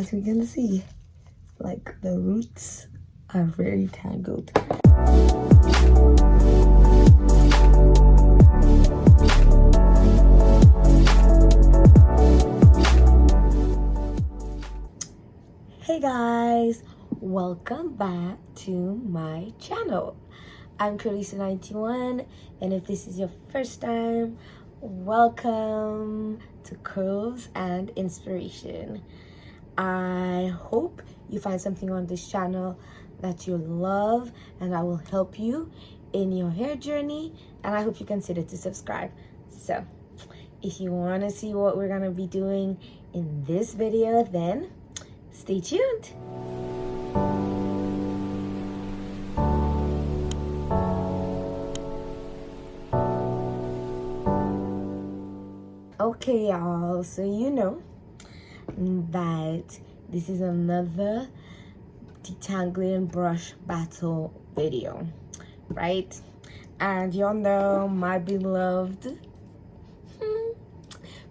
as we can see, like the roots are very tangled. Hey guys, welcome back to my channel. I'm Felicia91, and if this is your first time, welcome to Curls and Inspiration. I hope you find something on this channel that you love and that will help you in your hair journey, and I hope you consider to subscribe. So if you want to see what we're going to be doing in this video, then stay tuned. Okay, y'all, so you know that this is another Detangling Brush battle video, right? And y'all know my beloved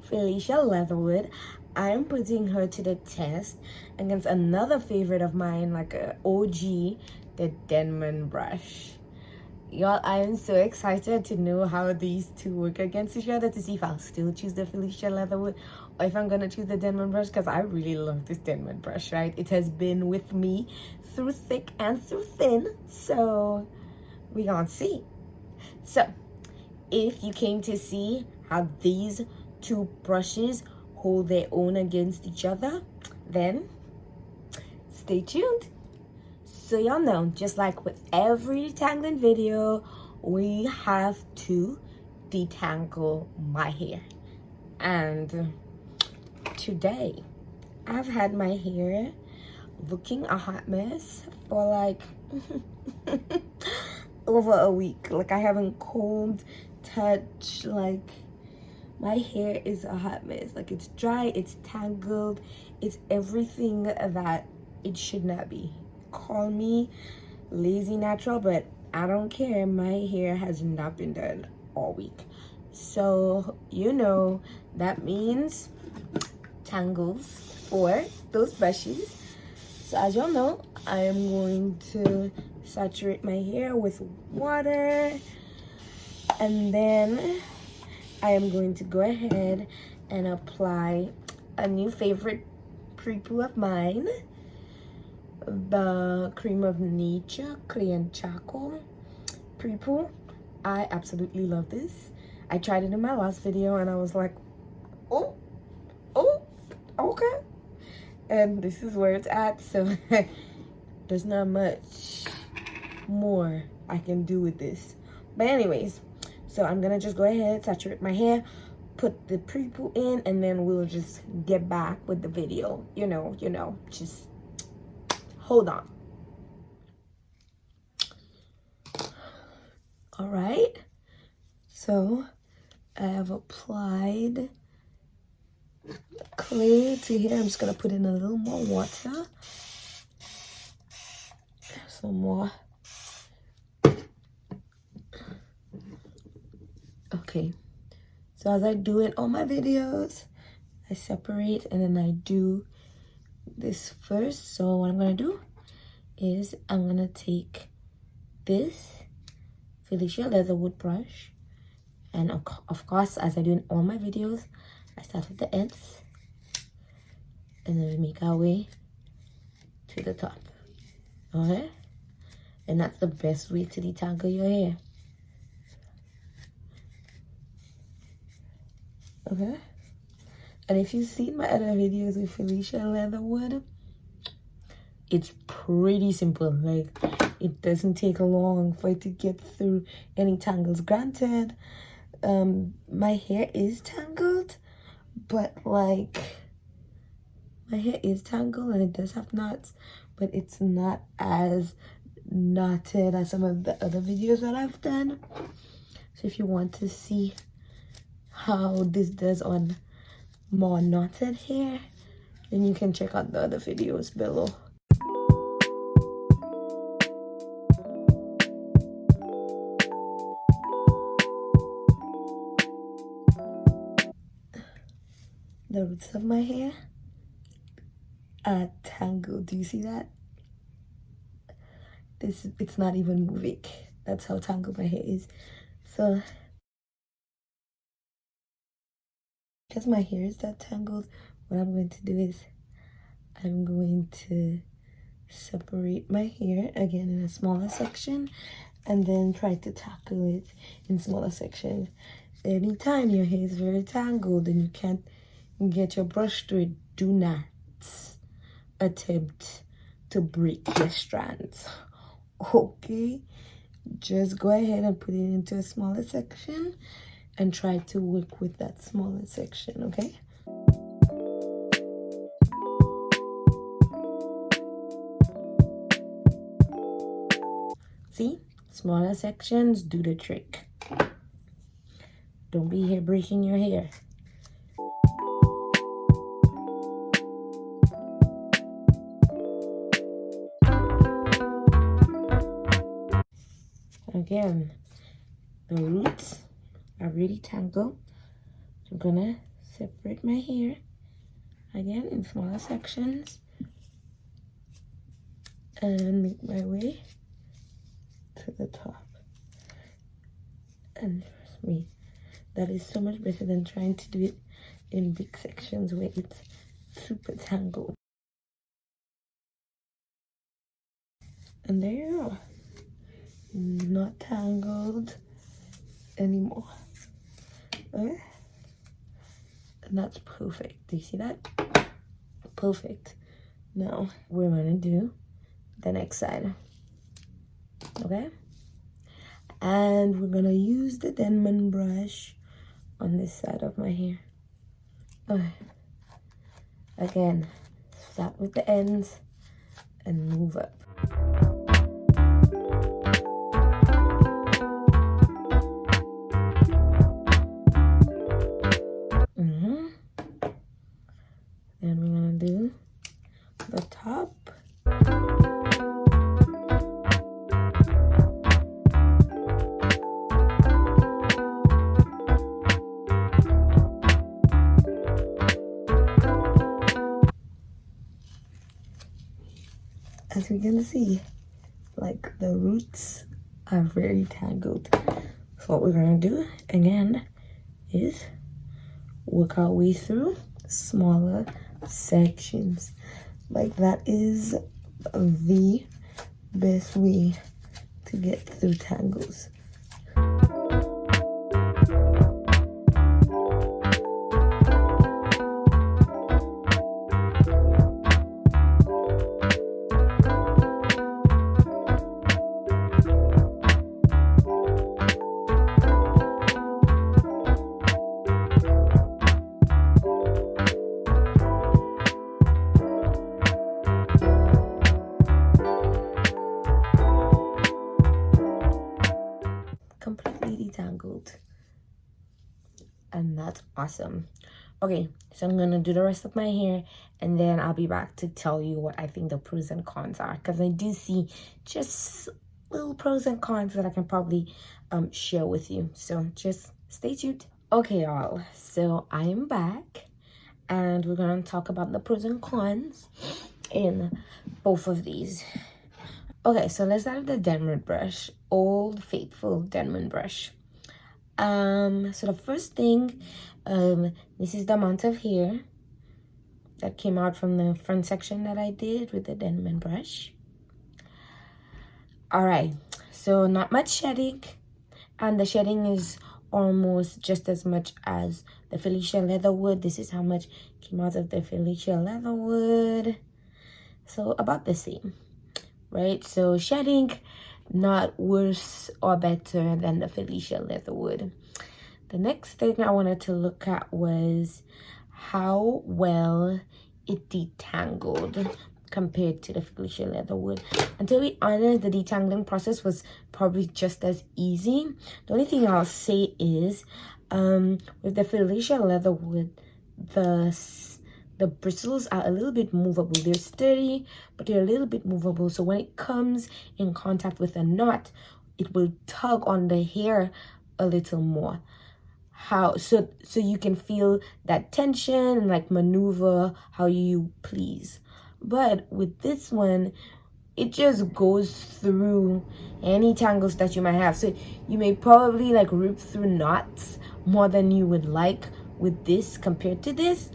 Felicia Leatherwood. I am putting her to the test against another favorite of mine, like a OG, the Denman brush. Y'all, I am so excited to know how these two work against each other, to see if I'll still choose the Felicia Leatherwood or if I'm gonna choose the Denman brush, because I really love this Denman brush, right? It has been with me through thick and through thin, so we gonna see. So if you came to see how these two brushes hold their own against each other, then stay tuned. So y'all know, just like with every detangling video, we have to detangle my hair. And today, I've had my hair looking a hot mess for like over a week. Like, I haven't combed, touched, like, my hair is a hot mess. Like, it's dry, it's tangled, it's everything that it should not be. Call me lazy natural, but I don't care. My hair has not been done all week. So, you know, that means tangles for those brushes. So as y'all know, I am going to saturate my hair with water, and then I am going to go ahead and apply a new favorite pre-poo of mine, the Cream of Nature Clay and Charcoal pre-poo. I absolutely love this. I tried it in my last video and I was like, oh, okay. And this is where it's at, so there's not much more I can do with this. But anyways, so I'm gonna just go ahead, saturate my hair, put the pre-poo in, and then we'll just get back with the video. You know, just hold on. All right, so I have applied clay to here. I'm just gonna put in a little more water, some more. Okay, so as I do in all my videos, I separate and then I do this first. So what I'm gonna do is I'm gonna take this Felicia Leatherwood brush, and of course, as I do in all my videos, I start at the ends and then we make our way to the top. Okay, and that's the best way to detangle your hair. Okay, and if you've seen my other videos with Felicia Leatherwood, it's pretty simple. Like, it doesn't take long for it to get through any tangles. Granted, my hair is tangled, but like, my hair is tangled and it does have knots, but it's not as knotted as some of the other videos that I've done. So if you want to see how this does on more knotted hair, then you can check out the other videos below. The roots of my hair tangled. Do you see that? It's not even moving. That's how tangled my hair is. So because my hair is that tangled, what I'm going to do is I'm going to separate my hair again in a smaller section and then try to tackle it in smaller sections. Anytime your hair is very tangled and you can't get your brush through it, do not attempt to break your strands. Okay, just go ahead and put it into a smaller section and try to work with that smaller section. Okay, see, smaller sections do the trick. Don't be here breaking your hair. Again, the roots are really tangled. I'm gonna separate my hair again in smaller sections and make my way to the top. And trust me, that is so much better than trying to do it in big sections where it's super tangled. And there you go. Not tangled anymore. Okay? And that's perfect. Do you see that? Perfect. Now we're gonna do the next side. Okay? And we're gonna use the Denman brush on this side of my hair. Okay. Again, start with the ends and move up. And we're gonna do the top. As we can see, like the roots are very tangled. So what we're gonna do again is work our way through smaller sections. Like that is the best way to get through tangles. Completely detangled, and that's awesome. Okay, so I'm gonna do the rest of my hair and then I'll be back to tell you what I think the pros and cons are, because I do see just little pros and cons that I can probably share with you, so just stay tuned. Okay y'all, so I'm back and we're gonna talk about the pros and cons in both of these. Okay, so let's start with the Denman brush, old faithful Denman brush. So the first thing, this is the amount of hair that came out from the front section that I did with the Denman brush. All right, so not much shedding, and the shedding is almost just as much as the Felicia Leatherwood. This is how much came out of the Felicia Leatherwood. So about the same, right? So shedding, not worse or better than the Felicia Leatherwood. The next thing I wanted to look at was how well it detangled compared to the Felicia Leatherwood. And to be honest, the detangling process was probably just as easy. The only thing I'll say is with the Felicia Leatherwood, the bristles are a little bit movable. They're sturdy, but they're a little bit movable. So when it comes in contact with a knot, it will tug on the hair a little more. So you can feel that tension and like maneuver how you please. But with this one, it just goes through any tangles that you might have. So you may probably like rip through knots more than you would like with this compared to this,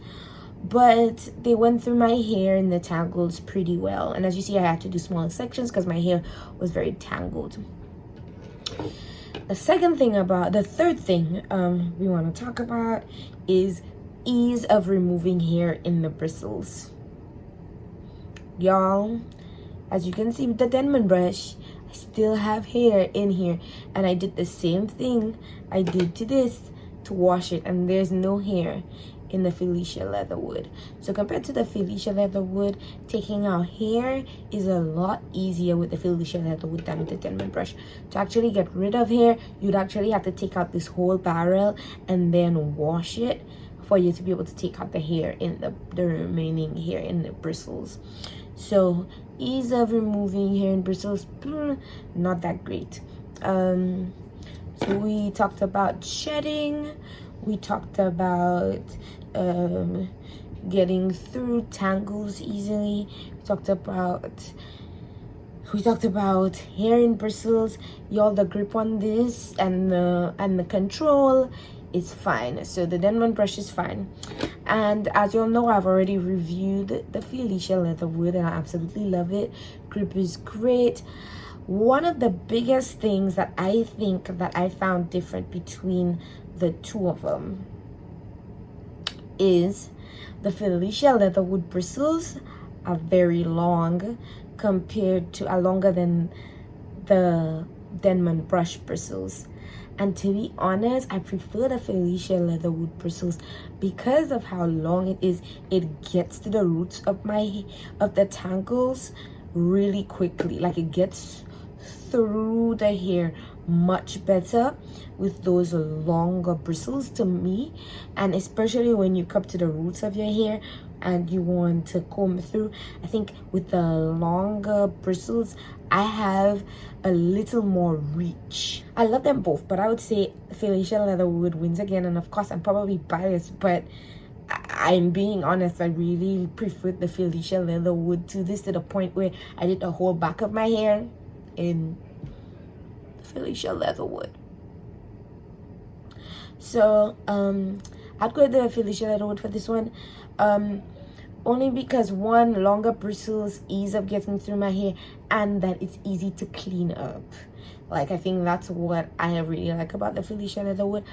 but they went through my hair and the tangles pretty well. And as you see, I had to do smaller sections because my hair was very tangled. The third thing we want to talk about is ease of removing hair in the bristles. Y'all, as you can see with the Denman brush, I still have hair in here, and I did the same thing I did to this to wash it, and there's no hair in the Felicia Leatherwood. So compared to the Felicia Leatherwood, taking out hair is a lot easier with the Felicia Leatherwood than with the Denman brush. To actually get rid of hair, you'd actually have to take out this whole barrel and then wash it for you to be able to take out the hair in the remaining hair in the bristles. So ease of removing hair and bristles, not that great. So we talked about shedding, we talked about getting through tangles easily, we talked about hair and bristles. Y'all, the grip on this and the control is fine. So the Denman brush is fine. And as you all know, I've already reviewed the Felicia Leatherwood and I absolutely love it. Grip is great. One of the biggest things that I think that I found different between the two of them is the Felicia Leatherwood bristles are very long compared to longer than the Denman brush bristles. And to be honest, I prefer the Felicia Leatherwood bristles because of how long it is. It gets to the roots of the tangles really quickly. Like, it gets through the hair much better with those longer bristles to me. And especially when you come to the roots of your hair and you want to comb through, I think with the longer bristles I have a little more reach. I love them both, but I would say Felicia Leatherwood wins again. And of course, I'm probably biased, but I'm being honest, I really preferred the Felicia Leatherwood to the point where I did the whole back of my hair in Felicia Leatherwood. So I'd go with the Felicia Leatherwood for this one, only because one, longer bristles, ease of getting through my hair, and that it's easy to clean up. Like, I think that's what I really like about the Felicia Leatherwood.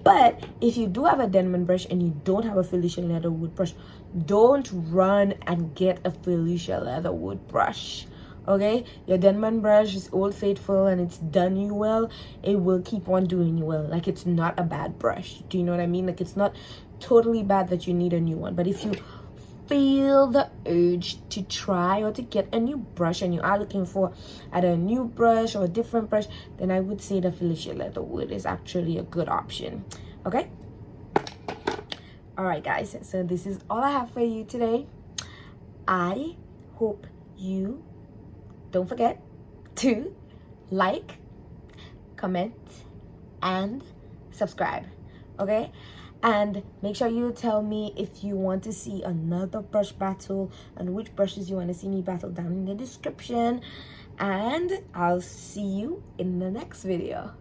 But if you do have a Denman brush and you don't have a Felicia Leatherwood brush, don't run and get a Felicia Leatherwood brush. Okay, your Denman brush is old faithful and it's done you well. It will keep on doing you well. Like, it's not a bad brush. Do you know what I mean? Like, it's not totally bad that you need a new one. But if you feel the urge to try or to get a new brush and you are looking for either a new brush or a different brush, then I would say the Felicia Leatherwood is actually a good option. Okay, all right guys, so this is all I have for you today. I hope you don't forget to like, comment, and subscribe. Okay, and make sure you tell me if you want to see another brush battle and which brushes you want to see me battle down in the description. And I'll see you in the next video.